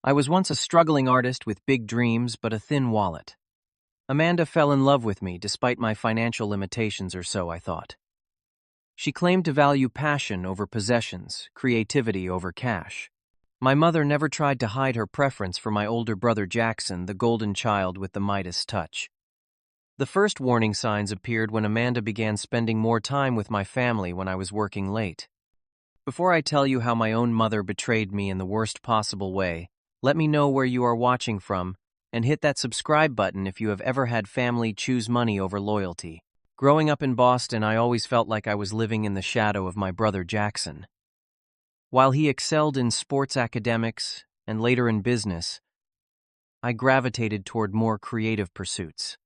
I was once a struggling artist with big dreams but a thin wallet. Amanda fell in love with me despite my financial limitations, or so I thought. She claimed to value passion over possessions, creativity over cash. My mother never tried to hide her preference for my older brother Jackson, the golden child with the Midas touch. The first warning signs appeared when Amanda began spending more time with my family when I was working late. Before I tell you how my own mother betrayed me in the worst possible way, let me know where you are watching from, and hit that subscribe button if you have ever had family choose money over loyalty. Growing up in Boston, I always felt like I was living in the shadow of my brother Jackson. While he excelled in sports academics and later in business, I gravitated toward more creative pursuits.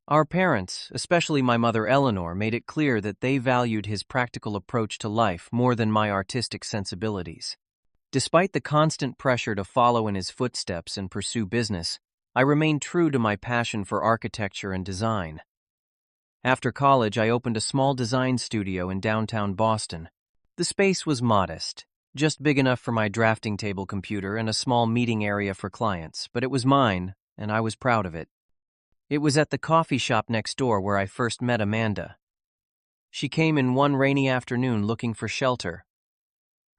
Our parents, especially my mother Eleanor, made it clear that they valued his practical approach to life more than my artistic sensibilities. Despite the constant pressure to follow in his footsteps and pursue business, I remained true to my passion for architecture and design. After college, I opened a small design studio in downtown Boston. The space was modest, just big enough for my drafting table computer and a small meeting area for clients, but it was mine, and I was proud of it. It was at the coffee shop next door where I first met Amanda. She came in one rainy afternoon looking for shelter,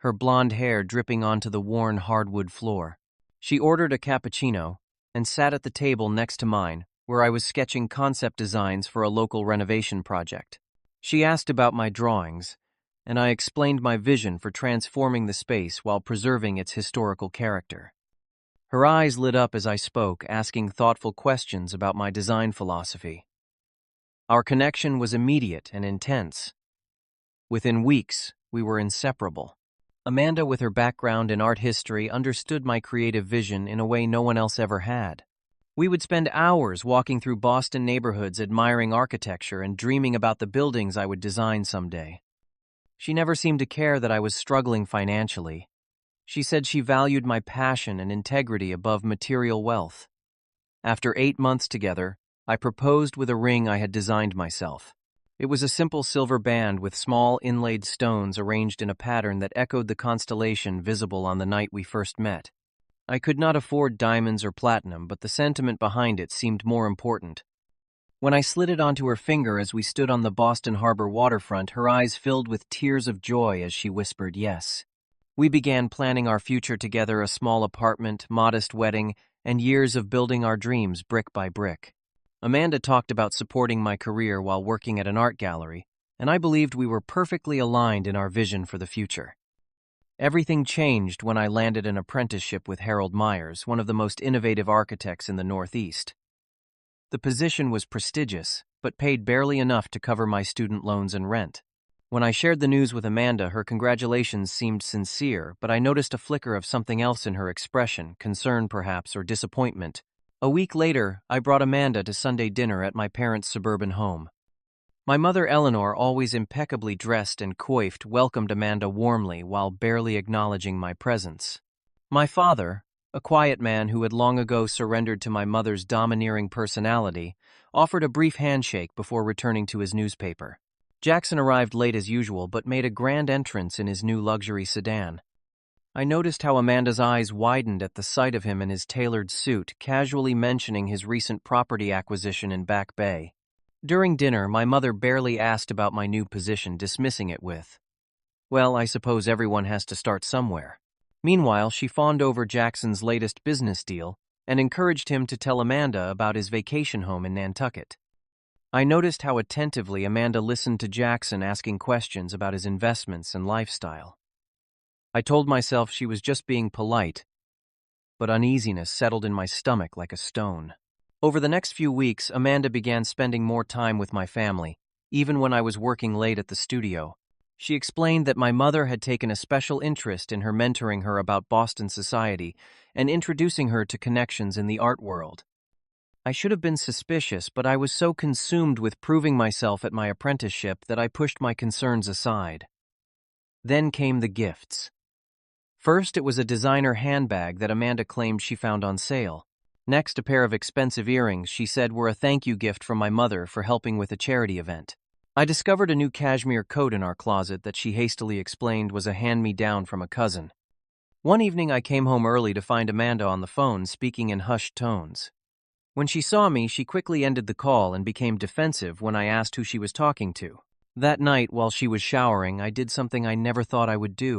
her blonde hair dripping onto the worn hardwood floor. She ordered a cappuccino and sat at the table next to mine, where I was sketching concept designs for a local renovation project. She asked about my drawings, and I explained my vision for transforming the space while preserving its historical character. Her eyes lit up as I spoke, asking thoughtful questions about my design philosophy. Our connection was immediate and intense. Within weeks, we were inseparable. Amanda, with her background in art history, understood my creative vision in a way no one else ever had. We would spend hours walking through Boston neighborhoods admiring architecture and dreaming about the buildings I would design someday. She never seemed to care that I was struggling financially. She said she valued my passion and integrity above material wealth. After 8 months together, I proposed with a ring I had designed myself. It was a simple silver band with small inlaid stones arranged in a pattern that echoed the constellation visible on the night we first met. I could not afford diamonds or platinum, but the sentiment behind it seemed more important. When I slid it onto her finger as we stood on the Boston Harbor waterfront, her eyes filled with tears of joy as she whispered yes. We began planning our future together, a small apartment, modest wedding, and years of building our dreams brick by brick. Amanda talked about supporting my career while working at an art gallery, and I believed we were perfectly aligned in our vision for the future. Everything changed when I landed an apprenticeship with Harold Myers, one of the most innovative architects in the Northeast. The position was prestigious, but paid barely enough to cover my student loans and rent. When I shared the news with Amanda, her congratulations seemed sincere, but I noticed a flicker of something else in her expression, concern perhaps, or disappointment. A week later, I brought Amanda to Sunday dinner at my parents' suburban home. My mother Eleanor, always impeccably dressed and coiffed, welcomed Amanda warmly while barely acknowledging my presence. My father, a quiet man who had long ago surrendered to my mother's domineering personality, offered a brief handshake before returning to his newspaper. Jackson arrived late as usual, but made a grand entrance in his new luxury sedan. I noticed how Amanda's eyes widened at the sight of him in his tailored suit, casually mentioning his recent property acquisition in Back Bay. During dinner, my mother barely asked about my new position, dismissing it with, "Well, I suppose everyone has to start somewhere." Meanwhile, she fawned over Jackson's latest business deal and encouraged him to tell Amanda about his vacation home in Nantucket. I noticed how attentively Amanda listened to Jackson, asking questions about his investments and lifestyle. I told myself she was just being polite, but uneasiness settled in my stomach like a stone. Over the next few weeks, Amanda began spending more time with my family, even when I was working late at the studio. She explained that my mother had taken a special interest in her, mentoring her about Boston society and introducing her to connections in the art world. I should have been suspicious, but I was so consumed with proving myself at my apprenticeship that I pushed my concerns aside. Then came the gifts. First, it was a designer handbag that Amanda claimed she found on sale. Next, a pair of expensive earrings she said were a thank you gift from my mother for helping with a charity event. I discovered a new cashmere coat in our closet that she hastily explained was a hand-me-down from a cousin. One evening I came home early to find Amanda on the phone speaking in hushed tones. When she saw me, she quickly ended the call and became defensive when I asked who she was talking to. That night, while she was showering, I did something I never thought I would do.